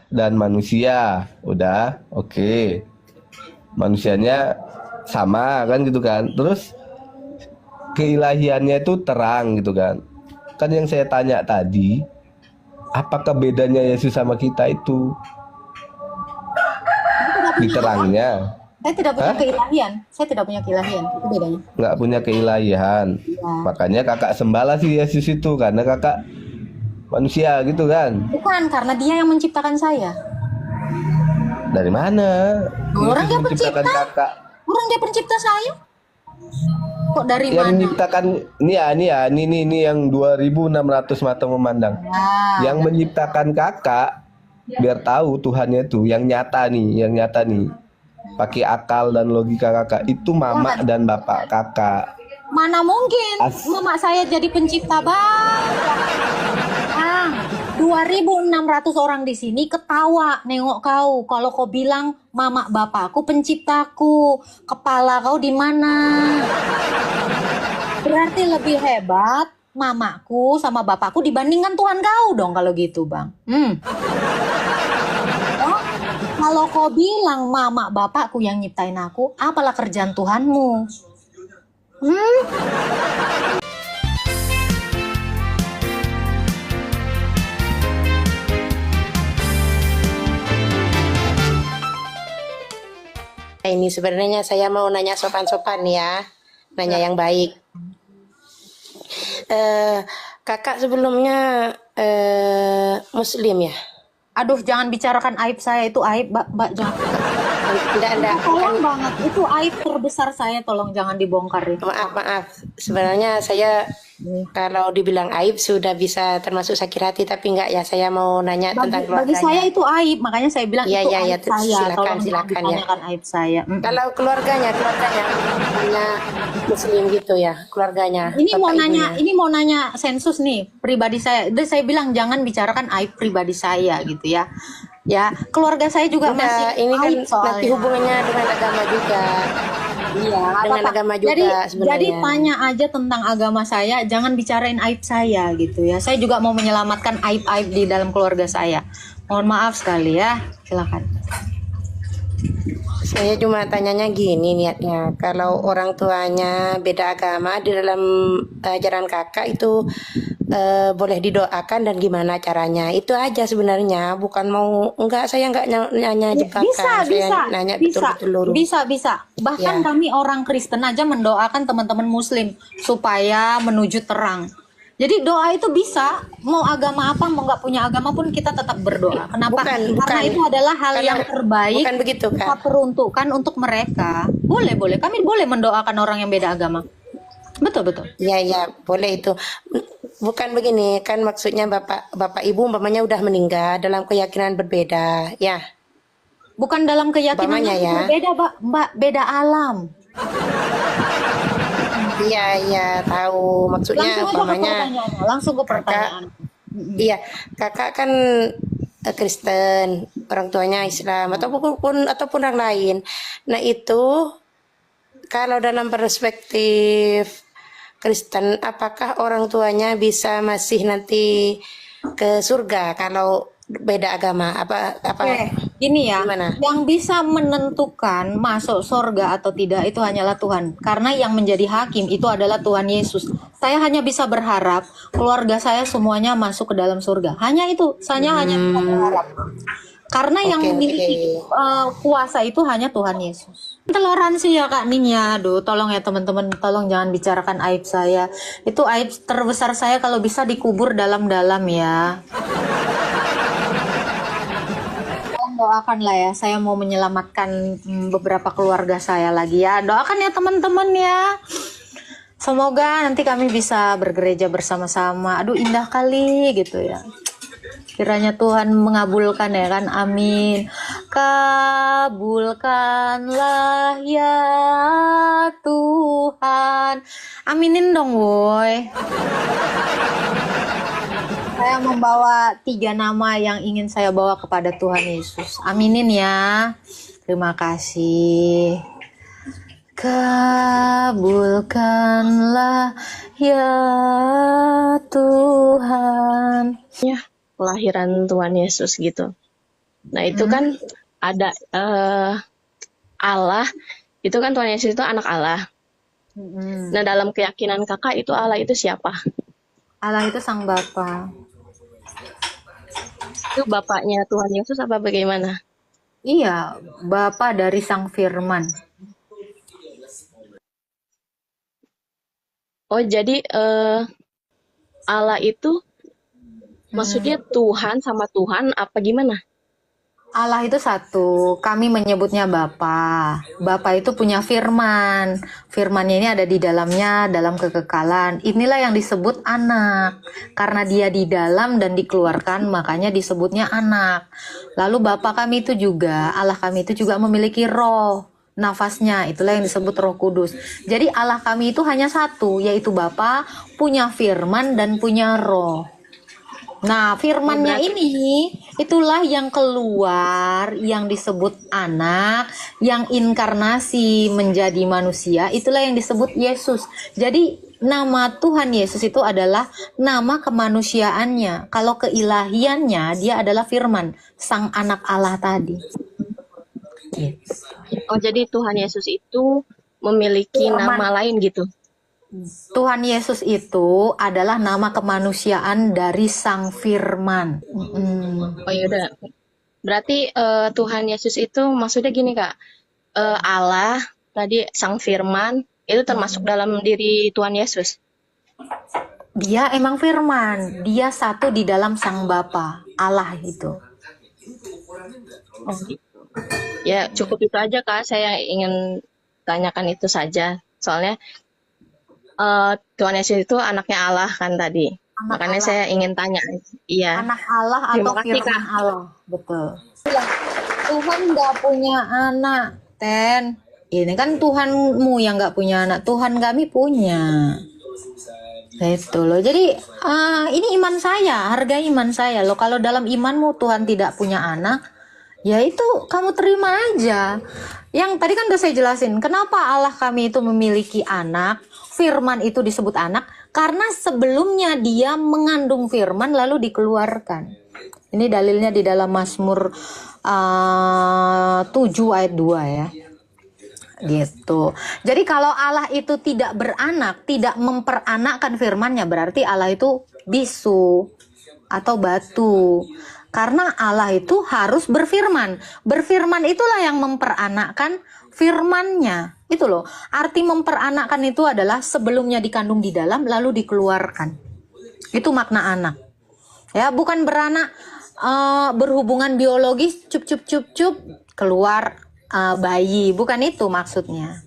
dan manusia. Udah, oke. Manusianya sama kan gitu kan. Terus keilahiannya itu terang gitu kan. Kan yang saya tanya tadi, apakah bedanya Yesus sama kita itu Saya tidak di punya apa? terangnya? Saya tidak punya Hah? keilahian. Saya tidak punya keilahian. Itu bedanya. Nggak punya keilahian. Ya. Makanya kakak sembahlah si Yesus itu karena kakak manusia gitu kan. Bukan karena dia yang menciptakan saya. Dari mana Orang Yesus dia menciptakan pencipta. kakak? Orang dia pencipta saya. Kok dari Yang mana? menciptakan ini yang 2600 mata memandang. Nah, Yang menciptakan kakak biar tahu Tuhannya itu yang nyata nih, pakai akal dan logika kakak itu mama jangan. dan bapak kakak. Mana mungkin As mama saya jadi pencipta bang? Ah, 2.600 orang di sini ketawa nengok kau. Kalau kau bilang mama bapakku penciptaku, kepala kau di mana? Berarti lebih hebat mamaku sama bapakku dibandingkan Tuhan kau dong kalau gitu bang. Oh, kalau kau bilang mama bapakku yang nyiptain aku, apalah kerjaan Tuhanmu? Hmm? Ini sebenarnya saya mau nanya sopan-sopan ya, nanya yang baik. Eh, Kakak sebelumnya Muslim ya? Aduh, jangan bicarakan aib saya, itu aib, Mbak, jangan. Enggak, Tolong banget, itu aib terbesar saya, tolong jangan dibongkar itu. maaf. Sebenarnya saya kalau dibilang aib sudah bisa termasuk sakit hati, tapi enggak ya, saya mau nanya tentang Bagi saya keluarganya. itu aib, makanya saya bilang Iya, itu iya, iya, aib saya, tolong jangan silakan ya. ditanyakan aib saya. Kalau keluarganya punya Muslim gitu ya, keluarganya, Ini mau bapak nanya, ibunya. ini mau nanya sensus nih pribadi saya. Udah saya bilang jangan bicarakan aib pribadi saya gitu ya. Ya, keluarga saya juga masih Enggak, ini kan aib nanti soalnya. hubungannya dengan agama juga. Iya, Dengan apa-apa. agama Jadi, juga jadi sebenarnya. tanya aja tentang agama saya, jangan bicarain aib saya gitu ya. Saya juga mau menyelamatkan aib-aib di dalam keluarga saya. Mohon maaf sekali ya, silakan. Saya cuma tanyanya gini niatnya, kalau orang tuanya beda agama di dalam ajaran kakak itu boleh didoakan dan gimana caranya? Itu aja sebenarnya, bukan mau enggak, saya enggak nanya Ya, bisa, jebakan, saya bisa, nanya bisa, betul-betul lurus. bisa. Bahkan Ya, kami orang Kristen aja mendoakan teman-teman Muslim supaya menuju terang. Jadi doa itu bisa, mau agama apa, mau nggak punya agama pun kita tetap berdoa. Kenapa? bukan, Karena itu adalah hal karena yang terbaik bukan begitu kita kak. peruntukkan untuk mereka. Boleh, boleh. Kami boleh mendoakan orang yang beda agama. Betul, betul. Ya, boleh itu. Bukan begini, kan maksudnya bapak ibu umpamanya udah meninggal dalam keyakinan berbeda, ya. Bukan dalam keyakinan Umpamanya yang ya. berbeda, Mbak, beda alam. Iya, tahu. Maksudnya Langsung aja ke umpamanya pertanyaannya, langsung ke kakak, pertanyaan. iya, kakak kan Kristen, orang tuanya Islam ataupun orang lain. Nah, itu kalau dalam perspektif Kristen, apakah orang tuanya bisa masih nanti ke surga kalau beda agama? Apa Oke, gini ya, gimana? yang bisa menentukan masuk surga atau tidak itu hanyalah Tuhan. Karena yang menjadi hakim itu adalah Tuhan Yesus. Saya hanya bisa berharap keluarga saya semuanya masuk ke dalam surga. Hanya itu, saya hanya bisa berharap. Karena yang Oke. memiliki kuasa itu hanya Tuhan Yesus. Toleransi ya Kak Nin ya, aduh tolong ya teman-teman, tolong jangan bicarakan aib saya. Itu aib terbesar saya kalau bisa dikubur dalam-dalam ya. Doakan lah ya, saya mau menyelamatkan beberapa keluarga saya lagi ya. Doakan ya teman-teman ya. Semoga nanti kami bisa bergereja bersama-sama. Aduh indah kali gitu ya. Kiranya Tuhan mengabulkan ya kan, amin. Kabulkanlah ya Tuhan. Aminin dong boy. Saya membawa 3 nama yang ingin saya bawa kepada Tuhan Yesus. Aminin ya. Terima kasih. Kabulkanlah ya Tuhan. Kelahiran Tuhan Yesus gitu. Nah, itu kan ada Allah, itu kan Tuhan Yesus itu anak Allah. Mm-mm. Nah, dalam keyakinan kakak itu Allah itu siapa? Allah itu Sang Bapa. Itu bapaknya Tuhan Yesus apa bagaimana? Iya, Bapa dari Sang Firman. Oh, jadi Allah itu maksudnya Tuhan sama Tuhan apa gimana? Allah itu satu, kami menyebutnya Bapa. Bapa itu punya firman. Firmannya ini ada di dalamnya, dalam kekekalan. Inilah yang disebut anak. Karena dia di dalam dan dikeluarkan, makanya disebutnya anak. Lalu Bapa kami itu juga, Allah kami itu juga memiliki roh. Nafasnya, itulah yang disebut Roh Kudus. Jadi Allah kami itu hanya satu, yaitu Bapa, punya firman dan punya roh. Nah, firmannya ini itulah yang keluar, yang disebut anak, yang inkarnasi menjadi manusia, itulah yang disebut Yesus. Jadi nama Tuhan Yesus itu adalah nama kemanusiaannya. Kalau keilahiannya dia adalah firman, sang anak Allah tadi. Gitu. Oh, jadi Tuhan Yesus itu memiliki nama lain gitu. Tuhan Yesus itu adalah nama kemanusiaan dari Sang Firman. Oh ya udah. Berarti Tuhan Yesus itu maksudnya gini Kak. Allah tadi Sang Firman itu termasuk dalam diri Tuhan Yesus. Dia emang Firman, dia satu di dalam Sang Bapa, Allah itu. Oh, gitu. Ya cukup itu aja Kak. Saya ingin tanyakan itu saja. Soalnya Tuhan Yesus itu anaknya Allah kan tadi. Makanya Allah. saya ingin tanya. Iya. Anak Allah atau Terima kasih, Firman Kak. Allah, betul. Tuhan nggak punya anak, Ten. Ini kan Tuhanmu yang nggak punya anak, Tuhan kami punya. Itu loh. Jadi ini iman saya, harga iman saya loh. Kalau dalam imanmu Tuhan tidak punya anak, ya itu kamu terima aja. Yang tadi kan udah saya jelasin, kenapa Allah kami itu memiliki anak, firman itu disebut anak, karena sebelumnya dia mengandung firman lalu dikeluarkan. Ini dalilnya di dalam Mazmur 7 ayat 2 ya. Gitu. Jadi kalau Allah itu tidak beranak, tidak memperanakkan firman-Nya, berarti Allah itu bisu atau batu. Karena Allah itu harus berfirman. Berfirman itulah yang memperanakkan firman-Nya. Itu loh. Arti memperanakkan itu adalah sebelumnya dikandung di dalam lalu dikeluarkan. Itu makna anak. Ya, bukan beranak berhubungan biologis cup keluar bayi, bukan itu maksudnya.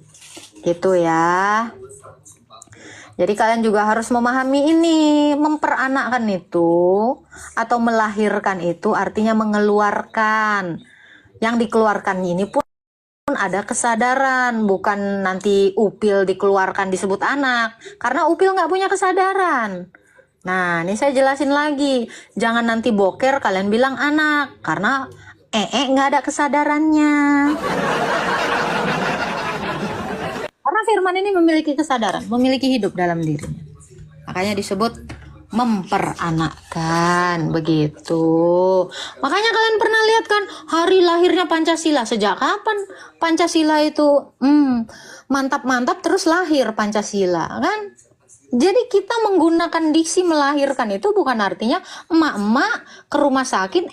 Gitu ya. Jadi kalian juga harus memahami ini, memperanakkan itu atau melahirkan itu artinya mengeluarkan. Yang dikeluarkan ini pun ada kesadaran, bukan nanti upil dikeluarkan disebut anak, karena upil nggak punya kesadaran. Nah, ini saya jelasin lagi, jangan nanti boker kalian bilang anak, karena nggak ada kesadarannya. Karena firman ini memiliki kesadaran, memiliki hidup dalam dirinya. Makanya disebut memperanakkan, begitu. Makanya kalian pernah lihat kan hari lahirnya Pancasila, sejak kapan Pancasila itu mantap-mantap terus lahir Pancasila kan? Jadi kita menggunakan diksi melahirkan itu bukan artinya emak-emak ke rumah sakit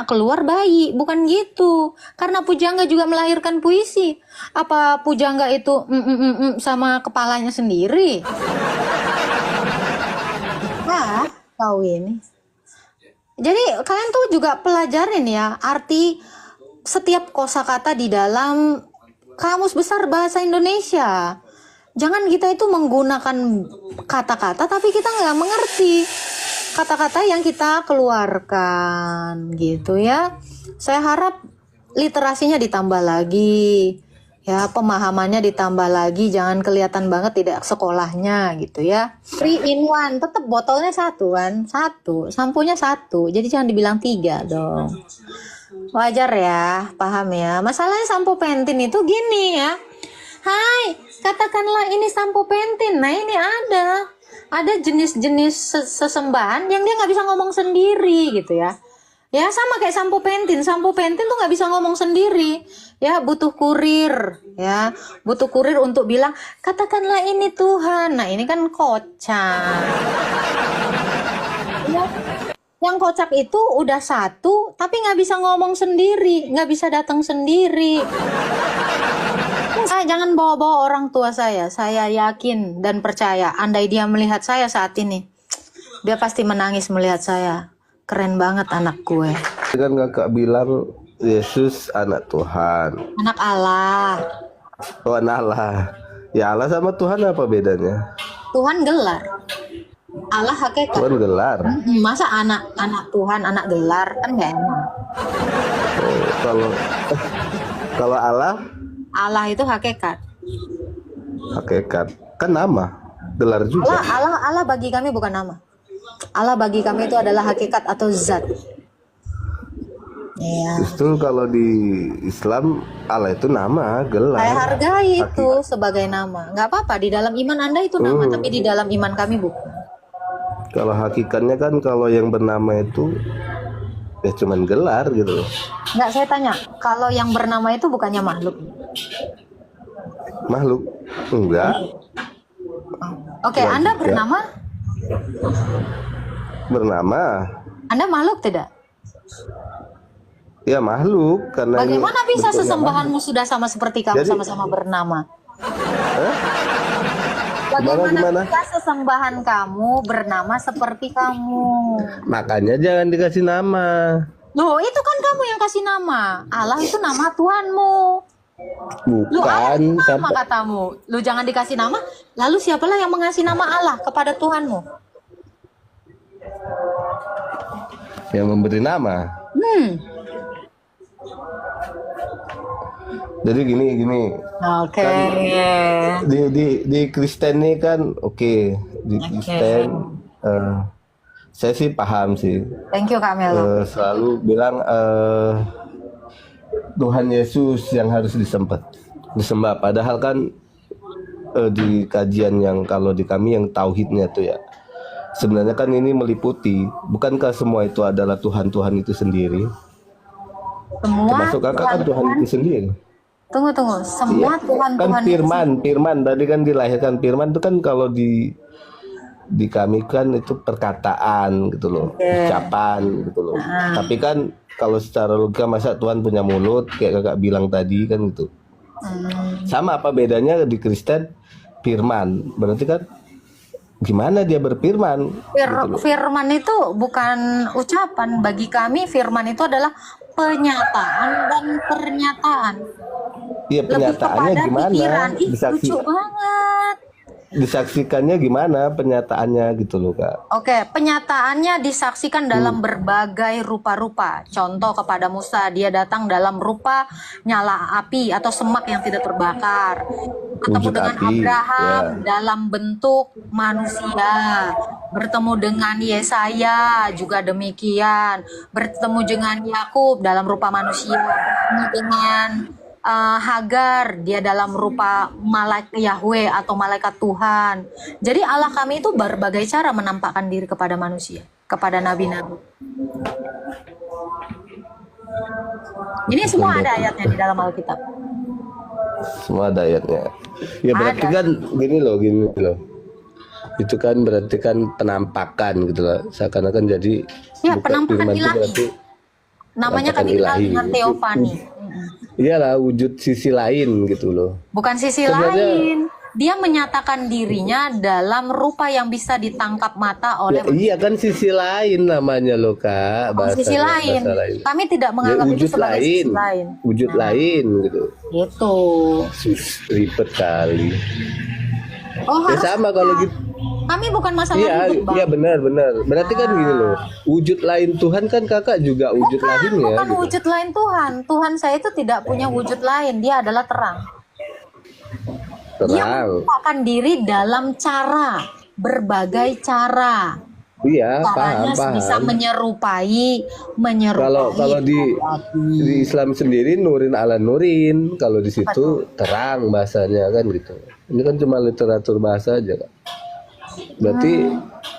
keluar bayi, bukan gitu. Karena pujangga juga melahirkan puisi. Apa pujangga itu sama kepalanya sendiri? Nah, tahu ini. Jadi kalian tuh juga pelajarin ya arti setiap kosakata di dalam Kamus Besar Bahasa Indonesia. Jangan kita itu menggunakan kata-kata tapi kita nggak mengerti kata-kata yang kita keluarkan gitu ya. Saya harap literasinya ditambah lagi ya, pemahamannya ditambah lagi, jangan kelihatan banget tidak sekolahnya gitu ya. 3 in 1, tetap botolnya satu kan, satu, sampunya satu, jadi jangan dibilang 3 dong. Wajar ya, paham ya. Masalahnya sampo Pentin itu gini ya, hai, katakanlah ini sampo Pentin. Nah ini ada jenis-jenis sesembahan yang dia nggak bisa ngomong sendiri gitu ya. Ya sama kayak sampo pentin. Sampo pentin tuh nggak bisa ngomong sendiri. Ya butuh kurir. Ya butuh kurir untuk bilang katakanlah ini Tuhan. Nah ini kan kocak. Ya, yang kocak itu udah satu, tapi nggak bisa ngomong sendiri, nggak bisa datang sendiri. Jangan bawa-bawa orang tua saya. Saya yakin dan percaya, andai dia melihat saya saat ini, dia pasti menangis melihat saya. Keren banget anak gue. Kan kakak bilang Yesus anak Tuhan. Anak Allah. Oh, anak Allah. Ya Allah sama Tuhan apa bedanya? Tuhan gelar. Allah hakikat. Tuhan gelar. Masa anak Tuhan, anak gelar kan nggak enak. Oh, kalau Allah Allah itu hakikat. hakikat. Kan nama. Gelar juga. Allah bagi kami bukan nama. Allah bagi kami itu adalah hakikat atau zat. Iya. Justru kalau di Islam Allah itu nama, gelar. Saya hargai itu sebagai nama. Nggak apa-apa, di dalam iman Anda itu nama, tapi di dalam iman kami bukan. Kalau hakikatnya kan kalau yang bernama itu ya cuman gelar gitu. Nggak, saya tanya, kalau yang bernama itu bukannya makhluk? Makhluk? Enggak. Oke, Ya, Anda juga. Bernama? Anda makhluk tidak? Ya makhluk karena ini Bagaimana bisa bentuknya sesembahanmu sudah sama seperti kamu, Jadi- sama-sama bernama? Hah? Bagaimana Gimana? bisa sesembahan kamu bernama seperti kamu? Makanya jangan dikasih nama. Loh, itu kan kamu yang kasih nama. Allah itu nama Tuhanmu. Lu Allah Bukan itu nama sampai katamu. Lu jangan dikasih nama. Lalu siapalah yang mengasih nama Allah kepada Tuhanmu? yang memberi nama. Jadi gini. Oke. Di Kristen nih kan oke. Di Kristen saya sih paham sih. Thank you Kak Melo. Selalu bilang Tuhan Yesus yang harus disembah. Padahal kan di kajian yang kalau di kami yang tauhidnya tuh ya, sebenarnya kan ini meliputi, bukankah semua itu adalah Tuhan itu sendiri? Semua Termasuk kakak kan Tuhan itu sendiri. Tunggu. Semua Iya. Tuhan-Tuhan Kan firman tadi kan dilahirkan firman itu kan kalau di kami kan itu perkataan gitu loh, ucapan gitu loh. Tapi kan kalau secara logika masa Tuhan punya mulut kayak kakak bilang tadi kan gitu. Sama apa bedanya di Kristen firman? Berarti kan gimana dia berfirman? Gitu loh. Firman itu bukan ucapan. Bagi kami firman itu adalah penyataan dan pernyataan. Iya, Lebih penyataannya kepada gimana? pikiran. Ih, lucu banget. Disaksikannya gimana penyataannya gitu loh kak? Oke, penyataannya disaksikan dalam berbagai rupa-rupa. Contoh kepada Musa, dia datang dalam rupa nyala api atau semak yang tidak terbakar. Bertemu Wujud dengan api, Abraham ya. dalam bentuk manusia. Bertemu dengan Yesaya juga demikian. Bertemu dengan Yakub dalam rupa manusia. Bertemu dengan Hagar, dia dalam rupa malaikat Yahweh atau malaikat Tuhan. Jadi Allah kami itu berbagai cara menampakkan diri kepada manusia, kepada nabi-nabi. Ini semua ada ayatnya di dalam Alkitab. Semua ada ayatnya. Ya berarti kan gini loh. Itu kan berarti kan penampakan gitu loh. Seakan-akan jadi Ya, bukan penampakan firman itu ilahi. berarti Namanya kan penampakan dikenal ilahi. dengan teofani. Iyalah wujud sisi lain gitu loh. Bukan sisi Sebenarnya- lain. Dia menyatakan dirinya dalam rupa yang bisa ditangkap mata oleh Ya, iya kan sisi lain namanya loh kak. sisi lain. Kami tidak Ya, menganggap itu wujud sebagai lain. sisi lain. Wujud lain gitu. Gitu. Ribet kali. Oh, Ya harus sama kalau gitu. kami bukan masalah Iya, ribut, Bang. iya benar. Berarti kan gini loh. Wujud lain Tuhan kan kakak juga wujud lainnya. Bukan Gitu. wujud lain Tuhan. Tuhan saya itu tidak punya wujud lain. Dia adalah terang. Dia Terang. menampakkan diri dalam cara, berbagai cara. Iya, Caranya bisa paham. menyerupai Kalau di Islam sendiri nurin ala nurin, kalau di situ terang bahasanya kan gitu. Ini kan cuma literatur bahasa aja kak. Berarti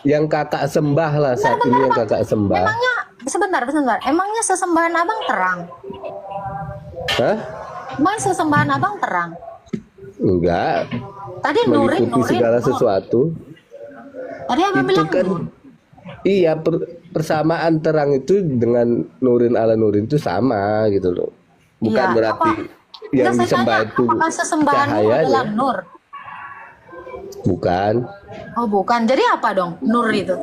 yang kakak sembah lah saat ini yang kakak sembah. Sebentar, sebentar. Emangnya sesembahan abang terang? Hah? Emang sesembahan abang terang? Enggak, Tadi Nurin, mengikuti segala sesuatu. Tadi abang Itu bilang kan iya, persamaan terang itu dengan Nurin ala Nurin itu sama gitu loh. Bukan Iya, berarti Enggak, yang saya disembah tanya, itu apakah sesembahanmu adalah cahayanya. Nur? Bukan. Oh bukan, jadi apa dong Nur itu?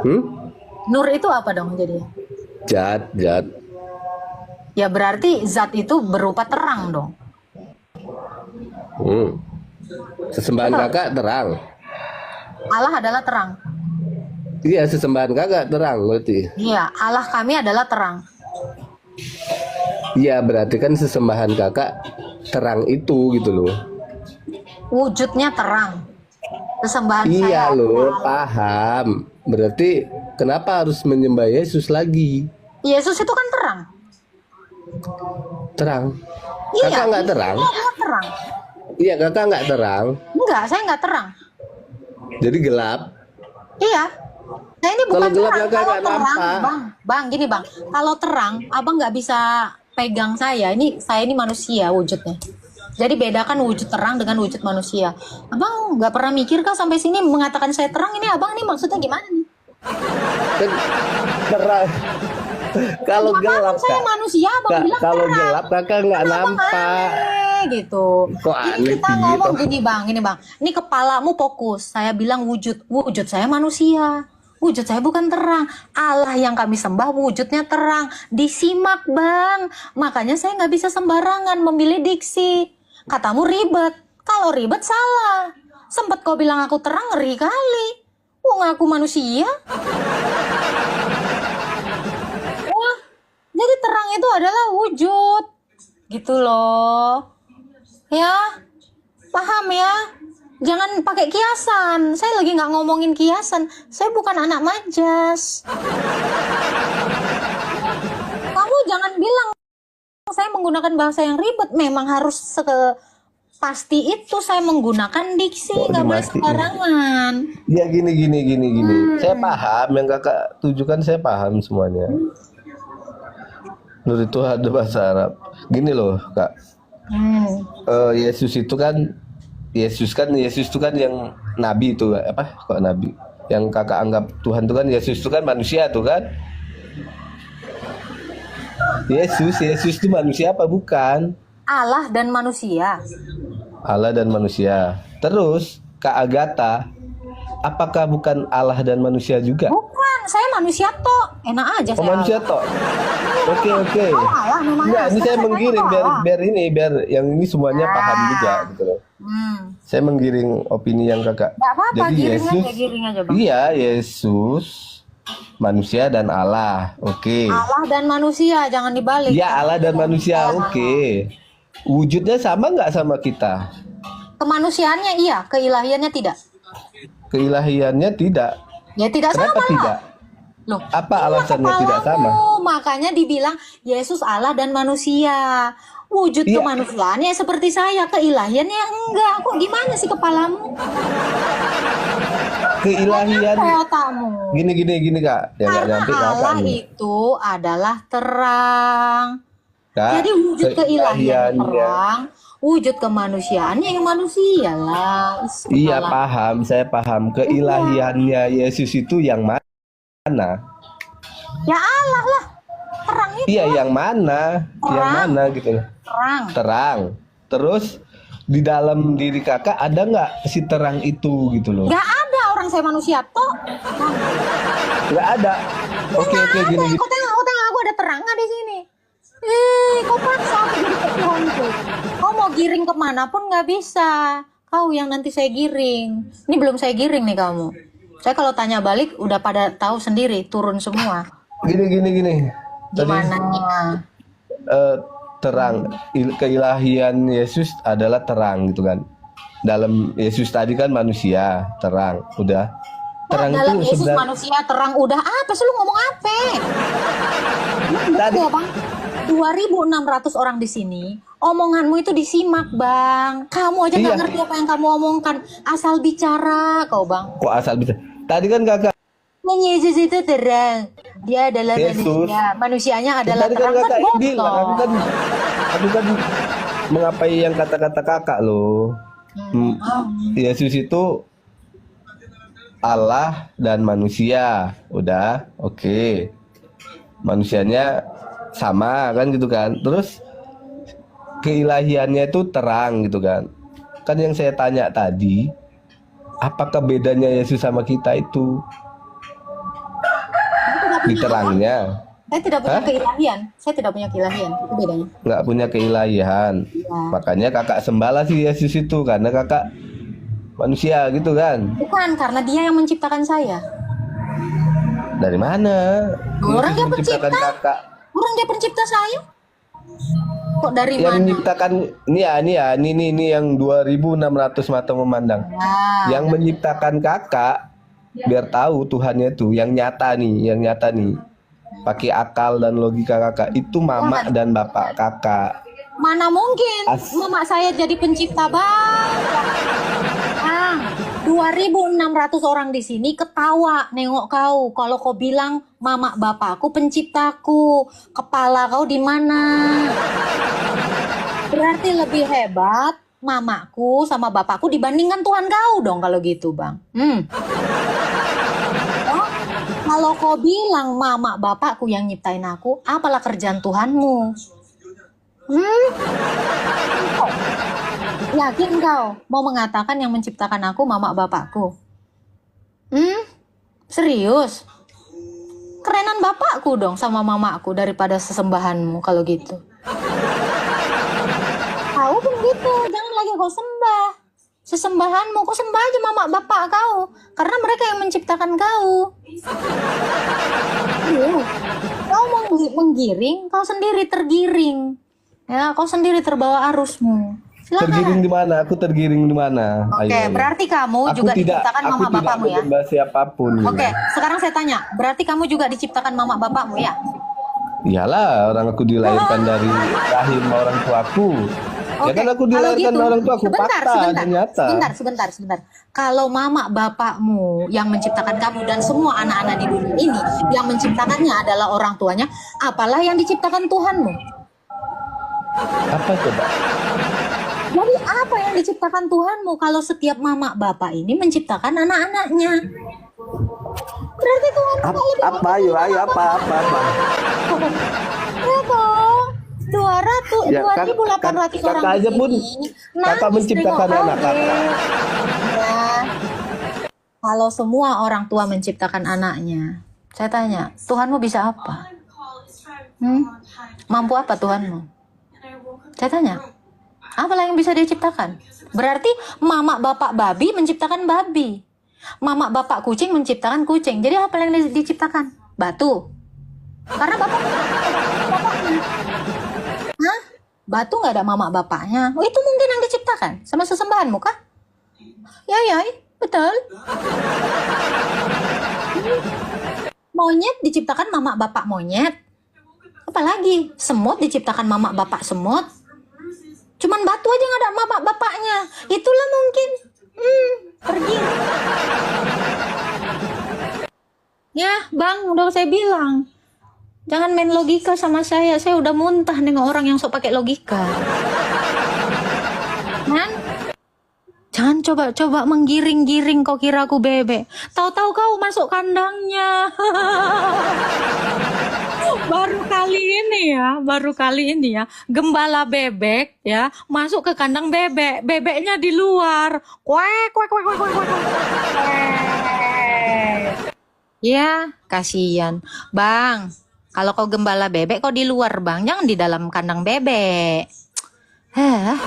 Hmm? Nur itu apa dong jadi? Jat, jat. Ya berarti zat itu berupa terang dong. Hmm. Sesembahan kakak terang. Allah adalah terang. Iya, sesembahan kakak terang berarti. Iya, Allah kami adalah terang. Iya, berarti kan sesembahan kakak terang itu gitu loh. Wujudnya terang. Sesembahan Iya saya loh, adalah- paham. Berarti kenapa harus menyembah Yesus lagi? Yesus itu kan terang. Terang. Iya, Kakak nggak terang? Dia terang. Iya, kakak nggak terang. Enggak, saya nggak terang. Jadi gelap. Iya. Nah ini bukan Kalau gelap terang. kakak Kalau nggak terang, nampak. bang, gini bang. Kalau terang, abang nggak bisa pegang saya. Saya ini manusia wujudnya. Jadi bedakan wujud terang dengan wujud manusia. Abang nggak pernah mikir kah sampai sini mengatakan saya terang? Ini abang ini maksudnya gimana nih? Kan terang. Kalau gelap Saya kak. manusia, abang bilang Kalau terang. gelap kakak nggak Kenapa nampak. aneh gitu. Kok Ini aneh kita gitu? ngomong gini bang, ini kepalamu fokus. Saya bilang wujud saya manusia. Wujud saya bukan terang. Allah yang kami sembah wujudnya terang. Disimak bang. Makanya saya nggak bisa sembarangan memilih diksi. Katamu ribet. Kalau ribet salah. Sempet kau bilang aku terang, ngeri kali. Wong aku manusia. Wah, jadi terang itu adalah wujud. Gitu loh. Ya, paham ya? Jangan pakai kiasan. Saya lagi nggak ngomongin kiasan. Saya bukan anak majas. Kamu jangan bilang saya menggunakan bahasa yang ribet. Memang harus pasti itu saya menggunakan diksi. Kok Nggak boleh dimatiin? sembarangan. Ya gini. Saya paham yang kakak tujukan, saya paham semuanya. Nur itu ada bahasa Arab. Gini loh kak. Yesus itu kan Yesus itu kan yang nabi itu apa kok nabi yang kakak anggap Tuhan itu kan Yesus itu kan manusia tuh kan. Yesus itu manusia apa bukan? Allah dan manusia. Allah dan manusia. Terus Kak Agatha, apakah bukan Allah dan manusia juga? Bukan, saya manusia toh. Enak aja Oh saya. manusia toh. Oke. Oh, Allah memang. Enggak, ini saya menggiring Allah. biar yang ini semuanya paham juga gitu loh. Saya menggiring opini yang kakak. Nggak apa-apa, Jadi giring aja bang. Iya, Yesus manusia dan Allah. Oke. Allah dan manusia, jangan dibalik. Iya, Allah dan manusia. Oke. Wujudnya sama nggak sama kita? Kemanusiaannya iya, keilahiannya tidak. Keilahiannya tidak. Ya tidak Kenapa sama. tidak? Loh, Apa inilah alasannya tidak sama? kepalamu. Makanya dibilang Yesus Allah dan manusia. Wujud Iya. kemanusiaannya seperti saya, keilahiannya enggak. Kok gimana sih kepalamu? Keilahian. Kayak otakmu. Gini kak. Ya nggak Karena nyampe ke Allah akal nih. itu adalah terang. Kak, Jadi wujud keilahiannya keilahiannya- terang, wujud kemanusiaannya yang manusia lah. Iya paham, saya paham. Keilahiannya Yesus itu yang mana? Ya Allah lah, terang itu Iya yang mana? Yang mana gitu loh. terang. Terang. Terus di dalam diri kakak ada nggak si terang itu gitu loh? Gak ada orang saya manusia toh. Nggak ada. Oke gini. Kau tengok aku ada terang nggak di sini? Kau paksa aku jadi ketuhanku. Kau mau giring kemanapun nggak bisa. Kau yang nanti saya giring. Ini belum saya giring nih kamu. Saya kalau tanya balik udah pada tahu sendiri, turun semua. Gini. Tadi Gimana? terang keilahian Yesus adalah terang gitu kan. Dalam Yesus tadi kan manusia, terang. Udah. Terang Dalam itu Yesus sebenarnya manusia terang udah apa sih lu ngomong apa? tadi Ya, Bang. 2.600 orang di sini, omonganmu itu disimak, Bang. Kamu aja nggak Iya. ngerti apa yang kamu omongkan, asal bicara kau, Bang. kok asal bisa. Tadi kan kakak Yang Yesus itu terang. Dia adalah Yesus. manusia. Manusianya adalah Tadi kan terang. Kan kakak yang bilang, bohong. aku kan mengapai yang kata-kata kakak loh. Yesus itu Allah dan manusia, udah, oke. Manusianya sama kan gitu kan. Terus keilahiannya itu terang gitu kan. Kan yang saya tanya tadi, apakah bedanya Yesus sama kita itu di terangnya? Saya tidak punya Hah? keilahian. Saya tidak punya keilahian. Itu bedanya. Nggak punya keilahian. Ya. Makanya kakak sembahlah si Yesus itu karena kakak manusia gitu kan. Bukan, karena dia yang menciptakan saya. Dari mana? Orang Yesus dia menciptakan pencipta. kakak. Orang dia pencipta saya. Kok dari Yang mana? menciptakan ini yang 2600 mata memandang. Nah, Yang menciptakan kakak biar tahu Tuhannya tuh yang nyata nih. Pakai akal dan logika kakak itu mama dan bapak kakak. mana mungkin mama saya jadi pencipta bang. 2.600 orang di sini ketawa nengok kau kalau kau bilang mama bapakku penciptaku. Kepala kau di mana? Berarti lebih hebat mamaku sama bapakku dibandingkan Tuhan kau dong kalau gitu bang. Oh, kalau kau bilang mama bapakku yang nyiptain aku, apalah kerjaan Tuhanmu? Yakin kau mau mengatakan yang menciptakan aku mama bapakku? Serius? Kerenan bapakku dong sama mamaku daripada sesembahanmu kalau gitu. Kau pun gitu, jangan lagi kau sembah sesembahanmu, kau sembah aja mama bapak kau, karena mereka yang menciptakan kau. Kau mau menggiring, kau sendiri tergiring. Ya, kau sendiri terbawa arusmu. Silakan. Tergiring di mana? Aku tergiring di mana? Oke, berarti kamu juga diciptakan mama bapakmu ya? Aku tidak siapapun. Oke, sekarang saya tanya, berarti kamu juga diciptakan mama bapakmu ya? Iyalah, orang aku dilahirkan dari rahim orang tuaku. Ya kan aku dilahirkan dari orang tuaku, fakta ternyata. Sebentar. Kalau mama bapakmu yang menciptakan kamu dan semua anak-anak di dunia ini yang menciptakannya adalah orang tuanya, apalah yang diciptakan Tuhanmu? Apa coba? Jadi apa yang diciptakan Tuhanmu kalau setiap mama bapak ini menciptakan anak-anaknya? Berarti Tuhan Apa? Ayo apa? Ya toh, 2.800 orang kakak aja di pun sini kakak nangis menciptakan nengok anak kau, kakak. Ya. Kalau semua orang tua menciptakan anaknya, saya tanya, Tuhanmu bisa apa? Mampu apa Tuhanmu? Saya tanya, apalah yang bisa dia ciptakan? Berarti mama bapak babi menciptakan babi. Mama bapak kucing menciptakan kucing. Jadi apa yang diciptakan? Batu. Karena bapaknya. Hah? Batu nggak ada mama bapaknya. Oh, itu mungkin yang diciptakan sama sesembahanmu kah? Ya, betul. Monyet diciptakan mama bapak monyet. Apalagi semut diciptakan mama bapak semut. Cuman batu aja nggak ada mama bapaknya. Itulah mungkin. Pergi. Ya, Bang, udah saya bilang. Jangan main logika sama saya. Saya udah muntah nengok orang yang sok pakai logika. Kan? Jangan coba-coba menggiring-giring kau kira aku bebek. Tahu-tahu kau masuk kandangnya. Baru kali ini ya, gembala bebek ya masuk ke kandang bebek, bebeknya di luar. Kuek. Ya, kasihan. Bang, kalau kau gembala bebek kau di luar, Bang. Jangan di dalam kandang bebek. Hah?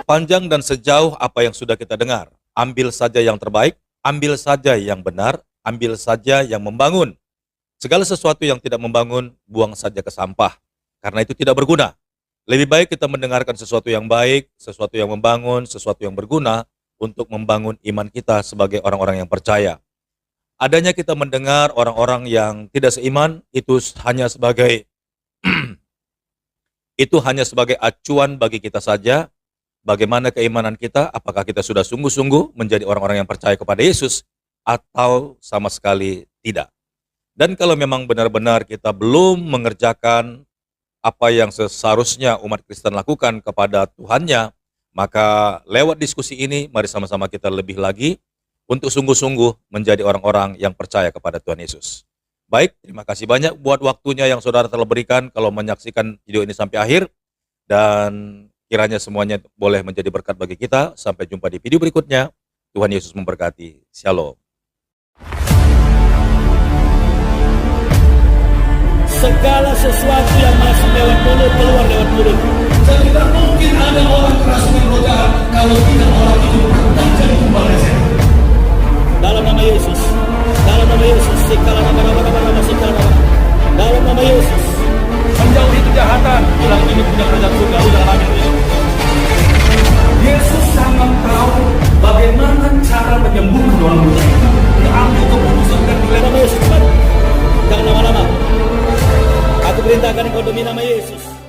Panjang dan sejauh apa yang sudah kita dengar. Ambil saja yang terbaik, ambil saja yang benar, ambil saja yang membangun. Segala sesuatu yang tidak membangun, buang saja ke sampah. Karena itu tidak berguna. Lebih baik kita mendengarkan sesuatu yang baik, sesuatu yang membangun, sesuatu yang berguna untuk membangun iman kita sebagai orang-orang yang percaya. Adanya kita mendengar orang-orang yang tidak seiman, itu hanya sebagai acuan bagi kita saja, bagaimana keimanan kita, apakah kita sudah sungguh-sungguh menjadi orang-orang yang percaya kepada Yesus atau sama sekali tidak. Dan kalau memang benar-benar kita belum mengerjakan apa yang seharusnya umat Kristen lakukan kepada Tuhannya, maka lewat diskusi ini mari sama-sama kita lebih lagi untuk sungguh-sungguh menjadi orang-orang yang percaya kepada Tuhan Yesus. Baik, terima kasih banyak buat waktunya yang saudara telah berikan kalau menyaksikan video ini sampai akhir. Dan kiranya semuanya boleh menjadi berkat bagi kita. Sampai jumpa di video berikutnya. Tuhan Yesus memberkati. Shalom. Segala sesuatu yang masuk lewat mulut keluar lewat mulut. Dan tidak mungkin ada orang kerasukan roh jahat kalau tidak orang itu menjadi kembali sehat. Dalam nama Yesus. Dalam nama Yesus. Sikala nama sikala nama. Dalam nama Yesus. Menjauhi kejahatan, bilang ini punya kerajaan surga dalam amin. Yesus sangat tahu bagaimana cara menyembuhkan orang buta. Dia ambil keputusan dan Dalam nama Yesus. Jangan lama-lama. Aku perintahkan engkau demi nama Yesus.